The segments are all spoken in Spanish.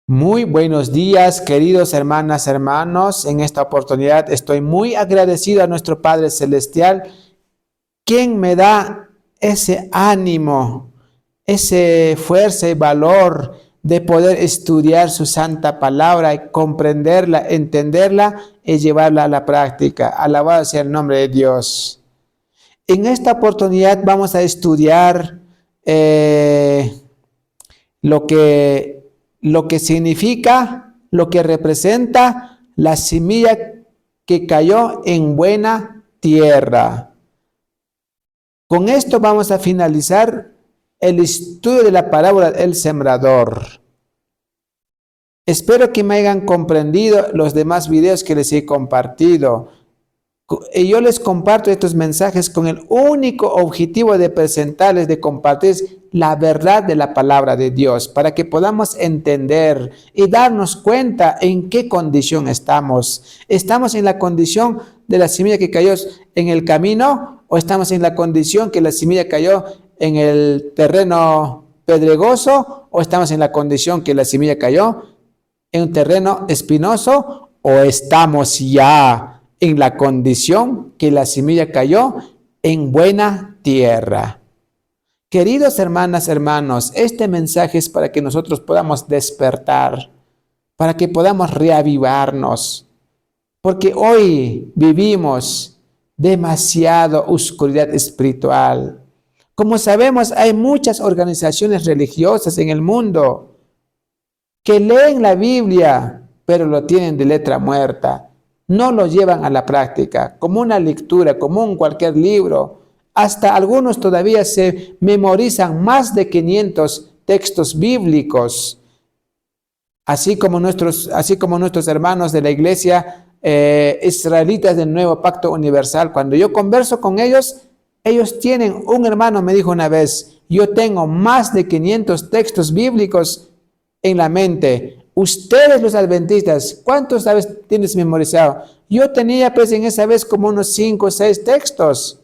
Muy buenos días, queridos hermanas, hermanos. En esta oportunidad estoy muy agradecido a nuestro Padre Celestial, quien me da ese ánimo, ese fuerza y valor de poder estudiar su santa palabra y comprenderla, entenderla y llevarla a la práctica. Alabado sea el nombre de Dios. En esta oportunidad vamos a estudiar lo que significa, lo que representa la semilla que cayó en buena tierra. Con esto vamos a finalizar el estudio de la parábola del sembrador. Espero que me hayan comprendido los demás videos que les he compartido. Y yo les comparto estos mensajes con el único objetivo de presentarles, de compartir la verdad de la palabra de Dios, para que podamos entender y darnos cuenta en qué condición estamos. ¿Estamos en la condición de la semilla que cayó en el camino o estamos en la condición que la semilla cayó en el terreno pedregoso o estamos en la condición que la semilla cayó en un terreno espinoso o estamos ya en la condición que la semilla cayó en buena tierra? Queridos hermanas, hermanos, este mensaje es para que nosotros podamos despertar, para que podamos reavivarnos, porque hoy vivimos demasiada oscuridad espiritual. Como sabemos, hay muchas organizaciones religiosas en el mundo que leen la Biblia, pero lo tienen de letra muerta. No lo llevan a la práctica, como una lectura, como un cualquier libro. Hasta algunos todavía se memorizan más de 500 textos bíblicos, así como nuestros hermanos de la iglesia israelitas del Nuevo Pacto Universal. Cuando yo converso con ellos, un hermano me dijo una vez, yo tengo más de 500 textos bíblicos en la mente. Ustedes los adventistas, ¿cuántos tienes memorizado? Yo tenía pues en esa vez como unos 5 o 6 textos.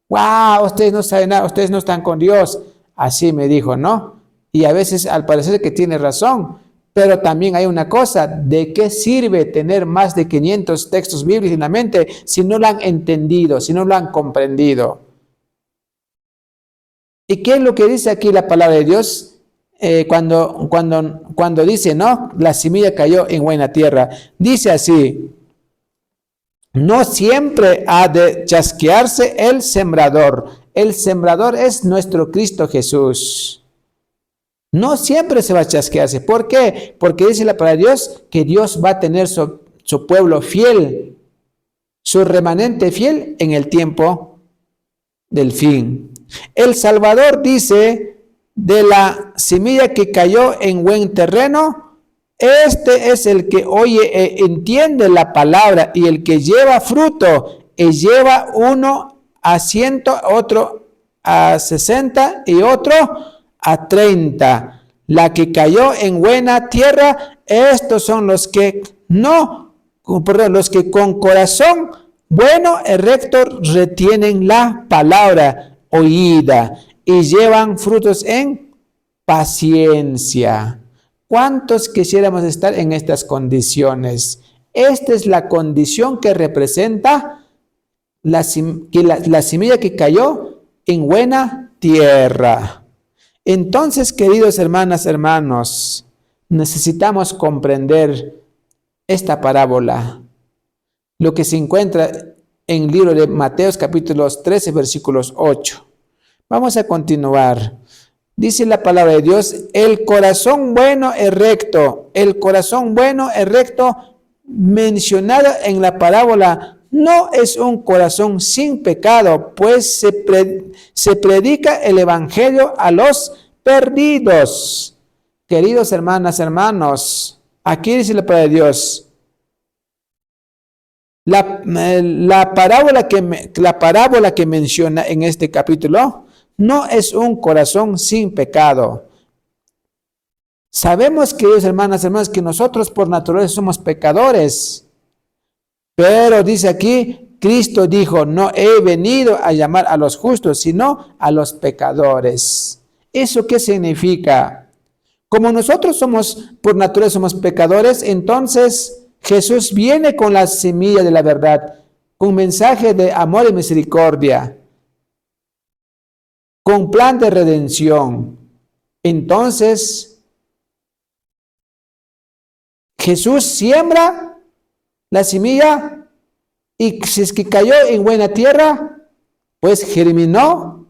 ¡Wow! Ustedes no saben nada, ustedes no están con Dios. Así me dijo, ¿no? Y a veces al parecer que tiene razón. Pero también hay una cosa, ¿de qué sirve tener más de 500 textos bíblicos en la mente si no lo han entendido, si no lo han comprendido? ¿Y qué es lo que dice aquí la palabra de Dios? Cuando dice, ¿no? La semilla cayó en buena tierra. Dice así: no siempre ha de chasquearse el sembrador. El sembrador es nuestro Cristo Jesús. No siempre se va a chasquearse. ¿Por qué? Porque dice la palabra de Dios que Dios va a tener su pueblo fiel, su remanente fiel en el tiempo del fin. El Salvador dice de la semilla que cayó en buen terreno: este es el que oye e entiende la palabra, y el que lleva fruto, y lleva uno a 100, otro a 60 y otro a 30. La que cayó en buena tierra, estos son los que con corazón bueno y recto retienen la palabra oída y llevan frutos en paciencia. ¿Cuántos quisiéramos estar en estas condiciones? Esta es la condición que representa la semilla que cayó en buena tierra. Entonces, queridos hermanas, hermanos, necesitamos comprender esta parábola, lo que se encuentra en el libro de Mateo, capítulos 13, versículos 8. Vamos a continuar. Dice la palabra de Dios: el corazón bueno y recto. El corazón bueno y recto mencionado en la parábola no es un corazón sin pecado, pues se predica el evangelio a los perdidos. Queridos hermanas, hermanos, aquí dice la palabra de Dios: la parábola que menciona en este capítulo no es un corazón sin pecado. Sabemos, queridos hermanas, hermanos, que nosotros por naturaleza somos pecadores. Pero dice aquí, Cristo dijo: no he venido a llamar a los justos, sino a los pecadores. ¿Eso qué significa? Como nosotros somos, por naturaleza, somos pecadores, entonces Jesús viene con la semilla de la verdad, con mensaje de amor y misericordia, con plan de redención. Entonces, Jesús siembra la semilla y si es que cayó en buena tierra, pues germinó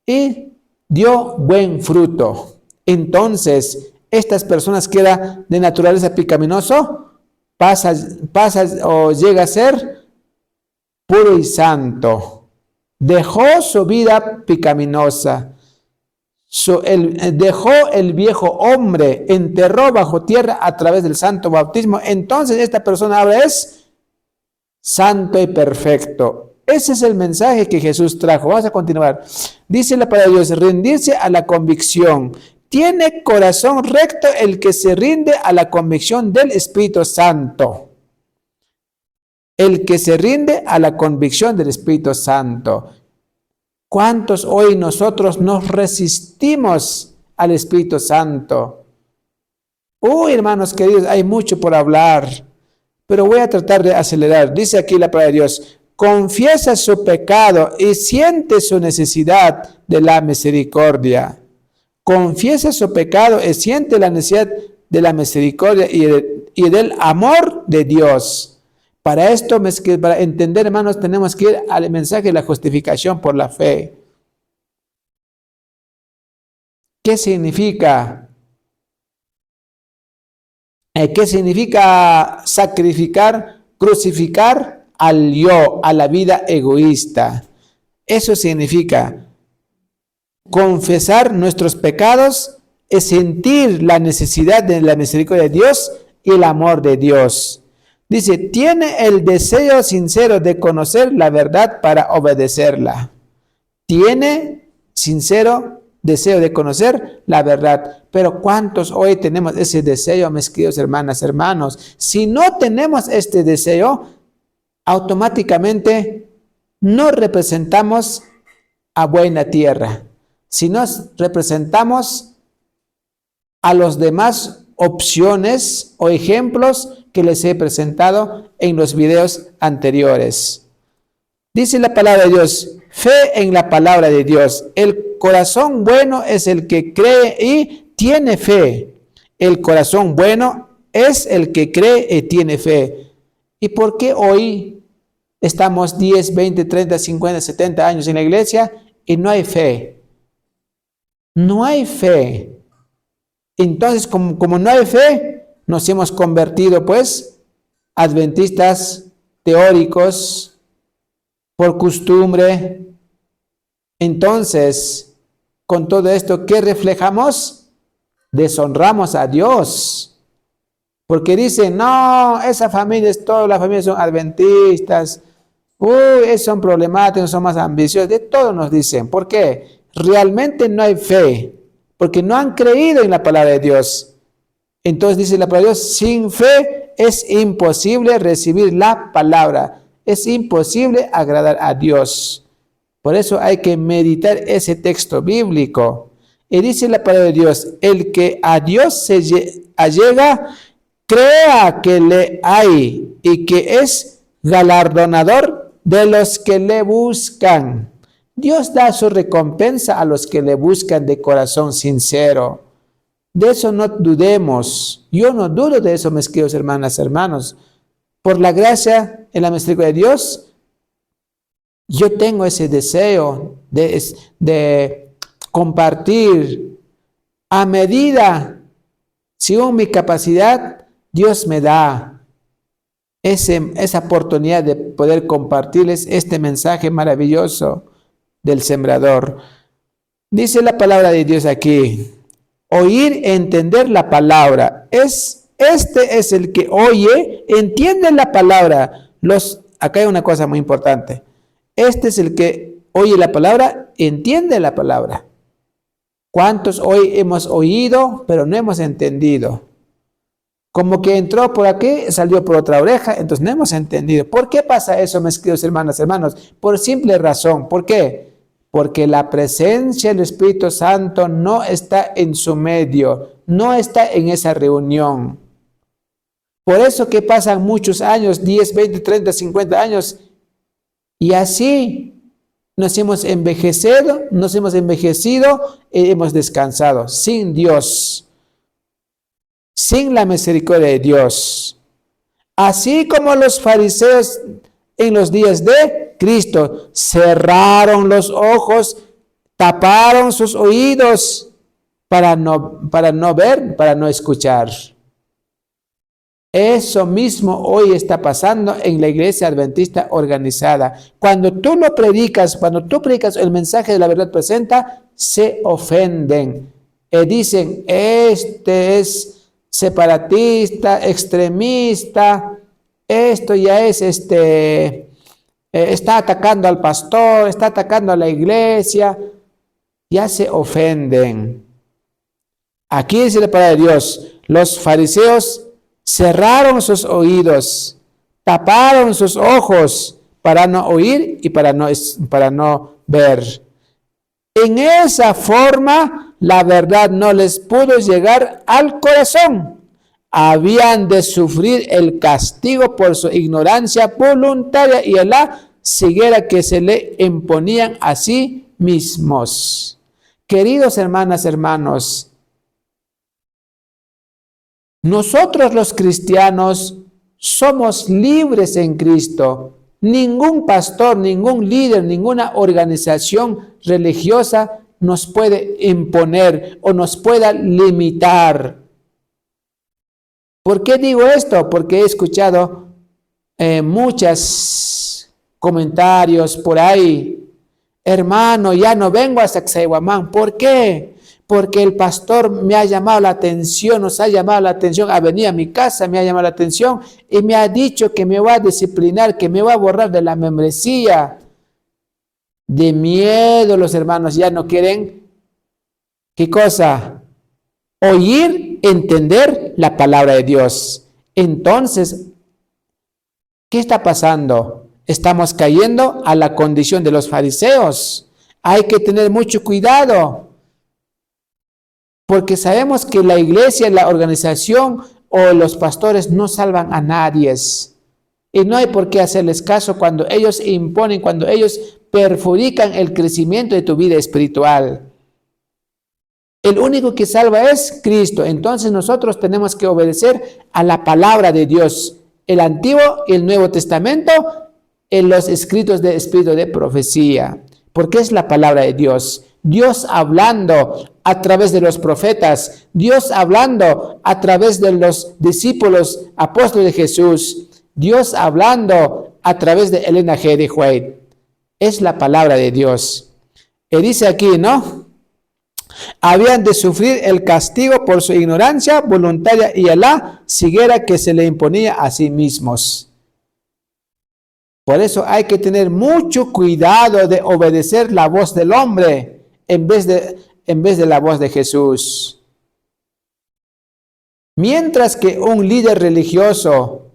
y dio buen fruto. Entonces, estas personas que eran de naturaleza pecaminoso, pasa o llega a ser puro y santo. Dejó su vida pecaminosa. Dejó el viejo hombre, enterró bajo tierra a través del santo bautismo. Entonces esta persona ahora es santo y perfecto. Ese es el mensaje que Jesús trajo. Vamos a continuar. Dice la palabra de Dios, rendirse a la convicción. Tiene corazón recto el que se rinde a la convicción del Espíritu Santo. El que se rinde a la convicción del Espíritu Santo. ¿Cuántos hoy nosotros nos resistimos al Espíritu Santo? Uy, hermanos queridos, hay mucho por hablar, pero voy a tratar de acelerar. Dice aquí la palabra de Dios, confiesa su pecado y siente su necesidad de la misericordia. Confiesa su pecado y siente la necesidad de la misericordia y del amor de Dios. Para esto, para entender, hermanos, tenemos que ir al mensaje de la justificación por la fe. ¿Qué significa? ¿Qué significa sacrificar, crucificar al yo, a la vida egoísta? Eso significa confesar nuestros pecados es sentir la necesidad de la misericordia de Dios y el amor de Dios. Dice, tiene el deseo sincero de conocer la verdad para obedecerla. Tiene sincero deseo de conocer la verdad. Pero ¿cuántos hoy tenemos ese deseo, mis queridos hermanas, hermanos? Si no tenemos este deseo, automáticamente no representamos a buena tierra. Si nos representamos a los demás opciones o ejemplos que les he presentado en los videos anteriores. Dice la palabra de Dios, fe en la palabra de Dios. El corazón bueno es el que cree y tiene fe. El corazón bueno es el que cree y tiene fe. ¿Y por qué hoy estamos 10, 20, 30, 50, 70 años en la iglesia y no hay fe? No hay fe. Entonces, como no hay fe, nos hemos convertido, pues, adventistas teóricos por costumbre. Entonces, con todo esto, ¿qué reflejamos? Deshonramos a Dios. Porque dicen, no, esa familia todas las familias son adventistas. Uy, son problemáticos, son más ambiciosos. De todo nos dicen. ¿Por qué? Realmente no hay fe. Porque no han creído en la palabra de Dios. Entonces dice la palabra de Dios, sin fe es imposible recibir la palabra. Es imposible agradar a Dios. Por eso hay que meditar ese texto bíblico. Y dice la palabra de Dios, el que a Dios se allega, crea que le hay y que es galardonador de los que le buscan. Dios da su recompensa a los que le buscan de corazón sincero. De eso no dudemos. Yo no dudo de eso, mis queridos hermanas, hermanos. Por la gracia y la misericordia de Dios, yo tengo ese deseo de compartir a medida, según mi capacidad, Dios me da esa oportunidad de poder compartirles este mensaje maravilloso del sembrador. Dice la palabra de Dios aquí, oír, entender la palabra. Este es el que oye, entiende la palabra. Acá hay una cosa muy importante. Este es el que oye la palabra, entiende la palabra. ¿Cuántos hoy hemos oído, pero no hemos entendido? Como que entró por aquí, salió por otra oreja, entonces no hemos entendido. ¿Por qué pasa eso, mis queridos hermanas, hermanos? Por simple razón. ¿Por qué? Porque la presencia del Espíritu Santo no está en su medio. no está en esa reunión. Por eso que pasan muchos años, 10, 20, 30, 50 años, y así nos hemos envejecido y hemos descansado sin Dios, sin la misericordia de Dios. Así como los fariseos en los días de Cristo cerraron los ojos, taparon sus oídos para no ver, para no escuchar. Eso mismo hoy está pasando en la iglesia adventista organizada. Cuando tú predicas el mensaje de la verdad presenta, se ofenden. Dicen, este es separatista, extremista, esto ya es, está atacando al pastor, está atacando a la iglesia, ya se ofenden. Aquí dice la palabra de Dios, los fariseos cerraron sus oídos, taparon sus ojos para no oír y para no ver. En esa forma, la verdad no les pudo llegar al corazón. Habían de sufrir el castigo por su ignorancia voluntaria y la ceguera que se le imponían a sí mismos. Queridos hermanas, hermanos, nosotros los cristianos somos libres en Cristo. Ningún pastor, ningún líder, ninguna organización religiosa nos puede imponer o nos pueda limitar. ¿Por qué digo esto? Porque he escuchado muchos comentarios por ahí. Hermano, ya no vengo a Sacsayhuamán. ¿Por qué? Porque el pastor me ha llamado la atención, nos ha llamado la atención, ha venido a mi casa, me ha llamado la atención y me ha dicho que me va a disciplinar, que me va a borrar de la membresía. De miedo los hermanos ya no quieren, ¿qué cosa? Oír, entender la palabra de Dios. Entonces, ¿qué está pasando? Estamos cayendo a la condición de los fariseos. Hay que tener mucho cuidado. Porque sabemos que la iglesia, la organización o los pastores no salvan a nadie. Y no hay por qué hacerles caso cuando ellos imponen, cuando ellos perjudican el crecimiento de tu vida espiritual. El único que salva es Cristo. Entonces nosotros tenemos que obedecer a la palabra de Dios. El Antiguo y el Nuevo Testamento en los escritos de espíritu de profecía. Porque es la palabra de Dios. Dios hablando a través de los profetas, Dios hablando a través de los discípulos apóstoles de Jesús, Dios hablando a través de Elena G. de White. Es la palabra de Dios. Y dice aquí, ¿no? Habían de sufrir el castigo por su ignorancia voluntaria y a la ceguera que se le imponía a sí mismos. Por eso hay que tener mucho cuidado de obedecer la voz del hombre en vez de la voz de Jesús. Mientras que un líder religioso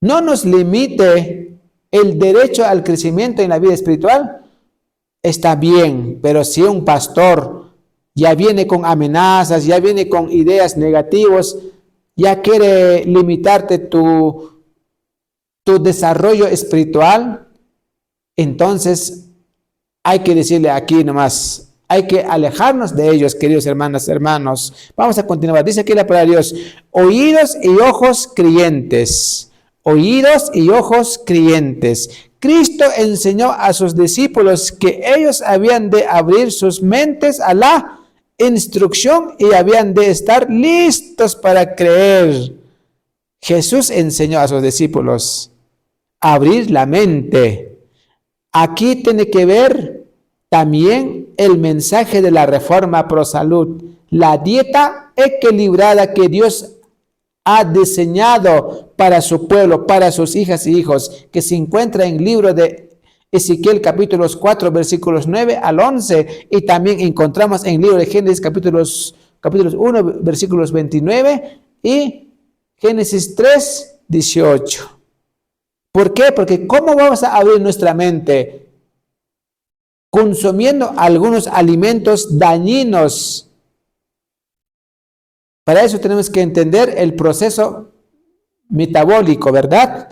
no nos limite el derecho al crecimiento en la vida espiritual, está bien, pero si un pastor ya viene con amenazas, ya viene con ideas negativas, ya quiere limitarte tu desarrollo espiritual, entonces hay que decirle aquí nomás, hay que alejarnos de ellos, queridos hermanas, hermanos. Vamos a continuar. Dice aquí la palabra de Dios, oídos y ojos creyentes, oídos y ojos creyentes. Cristo enseñó a sus discípulos que ellos habían de abrir sus mentes a la instrucción y habían de estar listos para creer. Jesús enseñó a sus discípulos a abrir la mente. Aquí tiene que ver también el mensaje de la reforma pro salud, la dieta equilibrada que Dios ha diseñado para su pueblo, para sus hijas y hijos, que se encuentra en el libro de Ezequiel capítulos 4 versículos 9 al 11 y también encontramos en el libro de Génesis capítulos 1 versículos 29 y Génesis 3, 18. ¿Por qué? Porque ¿cómo vamos a abrir nuestra mente? Consumiendo algunos alimentos dañinos Para eso tenemos que entender el proceso metabólico, ¿verdad?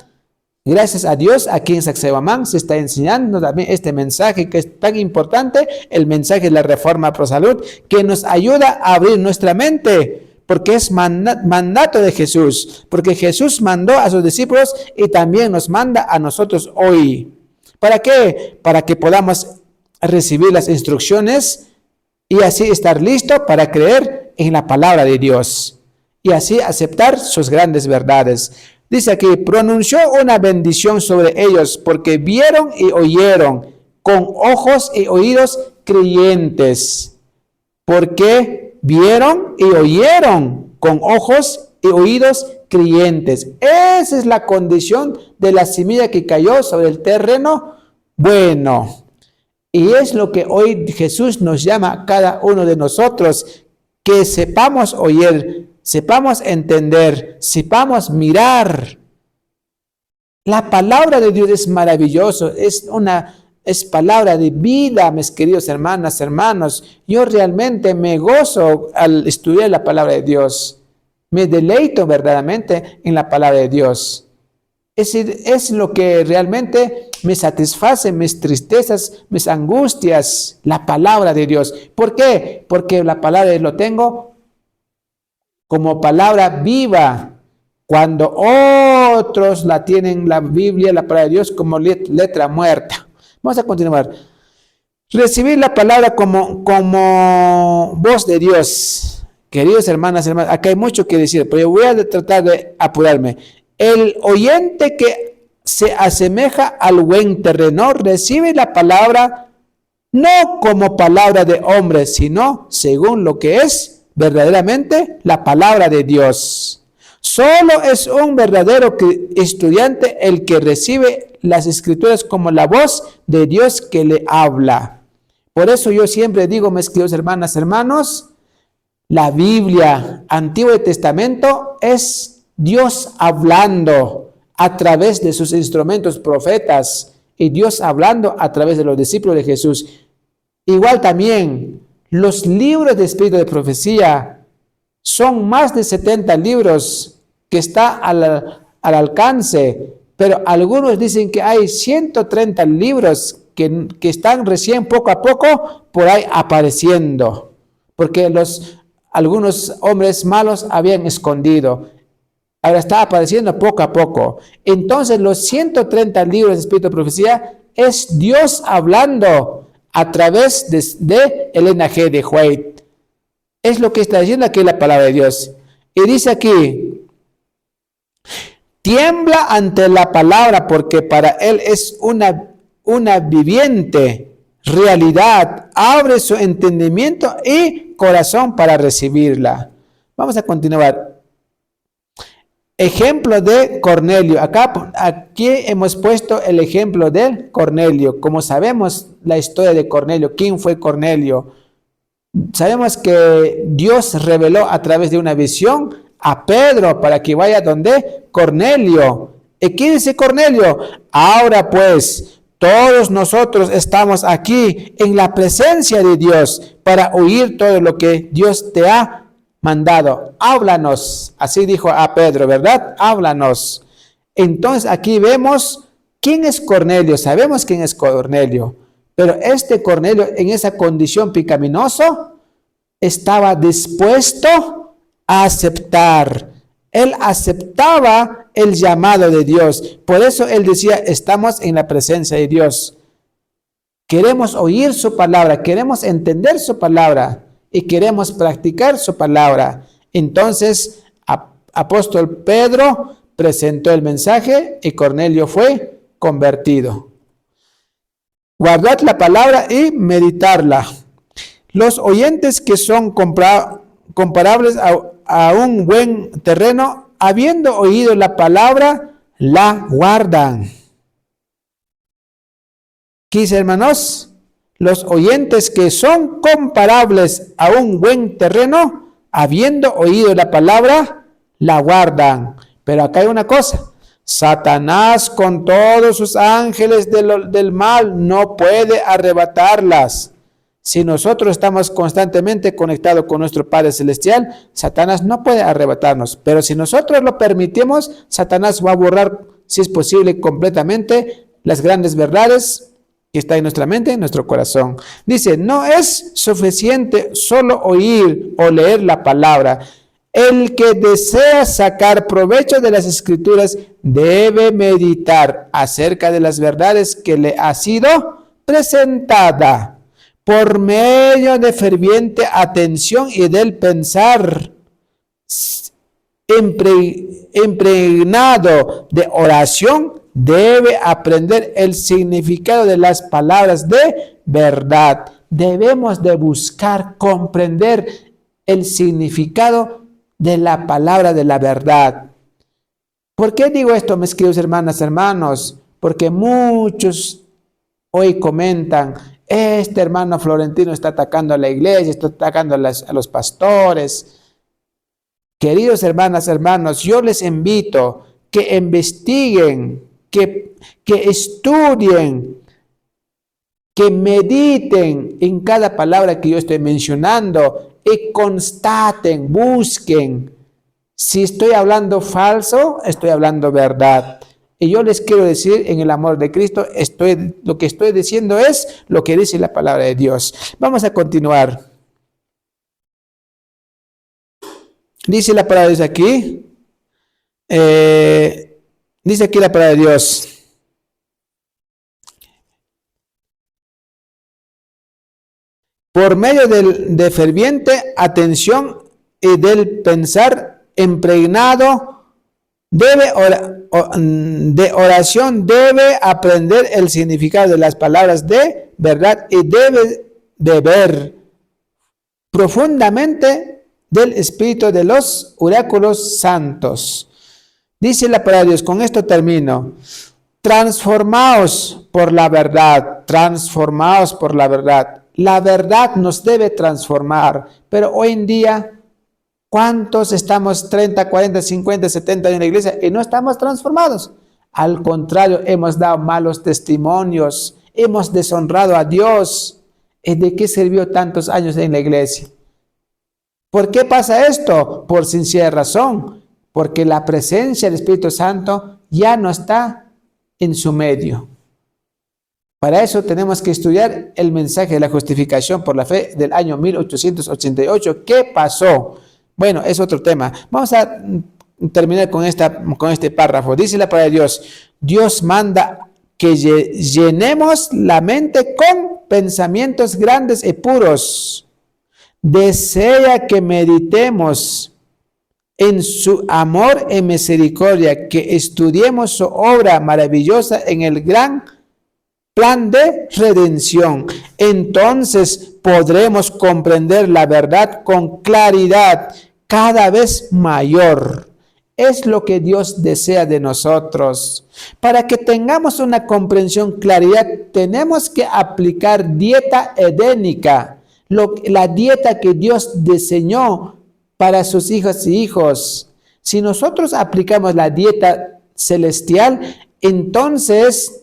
Gracias a Dios, aquí en Sacsayhuamán se está enseñando también este mensaje que es tan importante, el mensaje de la Reforma Pro Salud, que nos ayuda a abrir nuestra mente, porque es mandato de Jesús, porque Jesús mandó a sus discípulos y también nos manda a nosotros hoy. ¿Para qué? Para que podamos recibir las instrucciones y así estar listo para creer en la palabra de Dios y así aceptar sus grandes verdades. Dice aquí, pronunció una bendición sobre ellos porque vieron y oyeron con ojos y oídos creyentes. Porque vieron y oyeron con ojos y oídos creyentes. Esa es la condición de la semilla que cayó sobre el terreno bueno. Y es lo que hoy Jesús nos llama a cada uno de nosotros, que sepamos oír, sepamos entender, sepamos mirar. La palabra de Dios es maravilloso, es palabra de vida, mis queridos hermanas, hermanos. Yo realmente me gozo al estudiar la palabra de Dios. Me deleito verdaderamente en la palabra de Dios. Es lo que realmente me satisface, mis tristezas, mis angustias, la palabra de Dios. ¿Por qué? Porque la palabra de Dios lo tengo como palabra viva. Cuando otros la tienen, la Biblia, la palabra de Dios, como letra muerta. Vamos a continuar. Recibir la palabra como voz de Dios. Queridos hermanas, hermanos, acá hay mucho que decir, pero yo voy a tratar de apurarme. El oyente que se asemeja al buen terreno recibe la palabra no como palabra de hombre, sino según lo que es verdaderamente la palabra de Dios. Solo es un verdadero estudiante el que recibe las escrituras como la voz de Dios que le habla. Por eso yo siempre digo, mis queridos hermanas, hermanos, la Biblia, Antiguo Testamento, es Dios hablando a través de sus instrumentos profetas y Dios hablando a través de los discípulos de Jesús. Igual también los libros de espíritu de profecía son más de 70 libros que está al alcance, pero algunos dicen que hay 130 libros que están recién poco a poco por ahí apareciendo, porque algunos hombres malos habían escondido. Ahora está apareciendo poco a poco. Entonces los 130 libros de espíritu de profecía es Dios hablando a través de Elena G. de White. Es lo que está diciendo aquí la palabra de Dios. Y dice aquí, tiembla ante la palabra porque para él es una viviente realidad. Abre su entendimiento y corazón para recibirla. Vamos a continuar. Ejemplo de Cornelio. Aquí hemos puesto el ejemplo de Cornelio. Como sabemos la historia de Cornelio, ¿quién fue Cornelio? Sabemos que Dios reveló a través de una visión a Pedro para que vaya donde Cornelio. ¿Y qué dice Cornelio? Ahora pues, todos nosotros estamos aquí en la presencia de Dios para oír todo lo que Dios te ha mandado. Háblanos. Así dijo a Pedro, ¿verdad? Háblanos. Entonces aquí vemos quién es Cornelio. Sabemos quién es Cornelio. Pero este Cornelio en esa condición pecaminosa estaba dispuesto a aceptar. Él aceptaba el llamado de Dios. Por eso él decía, estamos en la presencia de Dios. Queremos oír su palabra, queremos entender su palabra y queremos practicar su palabra. Entonces, apóstol Pedro presentó el mensaje y Cornelio fue convertido. Guardad la palabra y meditarla. Los oyentes que son comparables a un buen terreno, habiendo oído la palabra, la guardan. Quise, hermanos, los oyentes que son comparables a un buen terreno, habiendo oído la palabra, la guardan. Pero acá hay una cosa. Satanás con todos sus ángeles del mal no puede arrebatarlas. Si nosotros estamos constantemente conectados con nuestro Padre Celestial, Satanás no puede arrebatarnos. Pero si nosotros lo permitimos, Satanás va a borrar, si es posible, completamente las grandes verdades que están en nuestra mente, en nuestro corazón. Dice, no es suficiente solo oír o leer la palabra. El que desea sacar provecho de las Escrituras debe meditar acerca de las verdades que le ha sido presentada por medio de ferviente atención y del pensar impregnado de oración. Debe aprender el significado de las palabras de verdad. Debemos de buscar comprender el significado de la palabra de la verdad. ¿Por qué digo esto, mis queridos hermanas, hermanos? Porque muchos hoy comentan, este hermano Florentino está atacando a la iglesia, está atacando a los pastores. Queridos hermanas, hermanos, yo les invito que investiguen, que estudien, que mediten en cada palabra que yo estoy mencionando y constaten, busquen. Si estoy hablando falso, estoy hablando verdad. Y yo les quiero decir, en el amor de Cristo, lo que estoy diciendo es lo que dice la palabra de Dios. Vamos a continuar. Dice la palabra de Dios aquí. Dice aquí la palabra de Dios. Por medio de ferviente atención y del pensar impregnado de oración, debe aprender el significado de las palabras de verdad y debe beber profundamente del espíritu de los oráculos santos. Dice la palabra de Dios, con esto termino. Transformaos por la verdad, transformaos por la verdad. La verdad nos debe transformar, pero hoy en día, ¿cuántos estamos 30, 40, 50, 70 años en la iglesia y no estamos transformados? Al contrario, hemos dado malos testimonios, hemos deshonrado a Dios. ¿De qué sirvió tantos años en la iglesia? ¿Por qué pasa esto? Por sencilla razón, porque la presencia del Espíritu Santo ya no está en su medio. Para eso tenemos que estudiar el mensaje de la justificación por la fe del año 1888. ¿Qué pasó? Bueno, es otro tema. Vamos a terminar con este párrafo. Dice la palabra de Dios. Dios manda que llenemos la mente con pensamientos grandes y puros. Desea que meditemos en su amor y misericordia, que estudiemos su obra maravillosa en el gran plan de redención. Entonces podremos comprender la verdad con claridad cada vez mayor. Es lo que Dios desea de nosotros. Para que tengamos una comprensión, claridad, tenemos que aplicar dieta edénica, la dieta que Dios diseñó para sus hijas y hijos. Si nosotros aplicamos la dieta celestial, entonces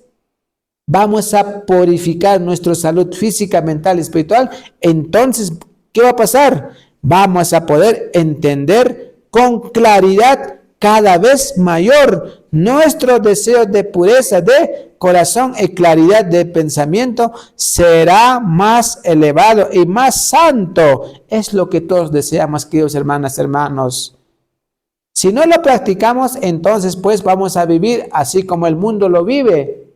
vamos a purificar nuestra salud física, mental y espiritual. Entonces, ¿qué va a pasar? Vamos a poder entender con claridad cada vez mayor nuestro deseo de pureza de corazón y claridad de pensamiento será más elevado y más santo. Es lo que todos deseamos, queridos hermanas, hermanos. Si no lo practicamos, entonces pues vamos a vivir así como el mundo lo vive.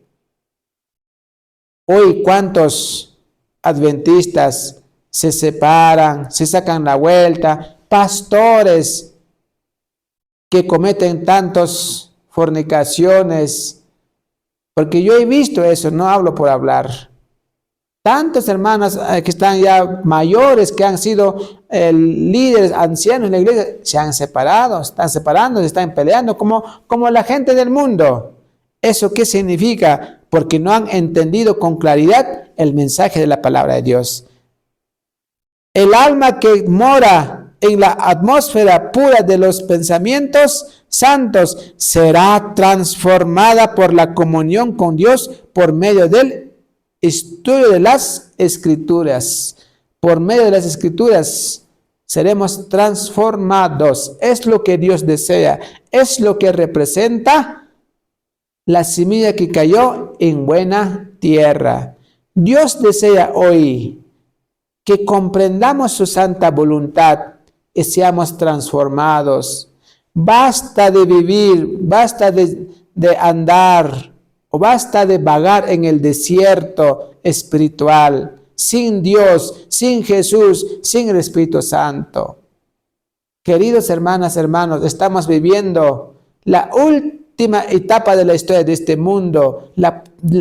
Hoy, ¿cuántos adventistas se separan, se sacan la vuelta? Pastores que cometen tantas fornicaciones, porque yo he visto eso, no hablo por hablar. Tantas hermanas que están ya mayores, que han sido líderes, ancianos en la iglesia, se han separado, están separando, se están peleando como la gente del mundo. ¿Eso qué significa? Porque no han entendido con claridad el mensaje de la palabra de Dios. El alma que mora en la atmósfera pura de los pensamientos santos será transformada por la comunión con Dios por medio del estudio de las Escrituras. Por medio de las Escrituras seremos transformados. Es lo que Dios desea. Es lo que representa la semilla que cayó en buena tierra. Dios desea hoy que comprendamos su santa voluntad y seamos transformados. Basta de vivir, basta de andar o basta de vagar en el desierto espiritual, sin Dios, sin Jesús, sin el Espíritu Santo. Queridos hermanas, hermanos, estamos viviendo la última etapa de la historia de este mundo,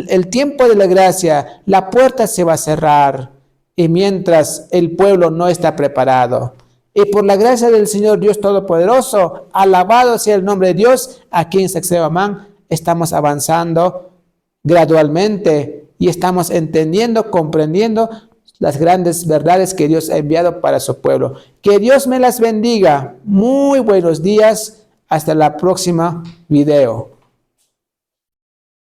el tiempo de la gracia. La puerta se va a cerrar y mientras el pueblo no está preparado. Y por la gracia del Señor Dios Todopoderoso, alabado sea el nombre de Dios, aquí en Sacsayhuamán estamos avanzando gradualmente y estamos entendiendo, comprendiendo las grandes verdades que Dios ha enviado para su pueblo. Que Dios me las bendiga. Muy buenos días. Hasta la próxima video.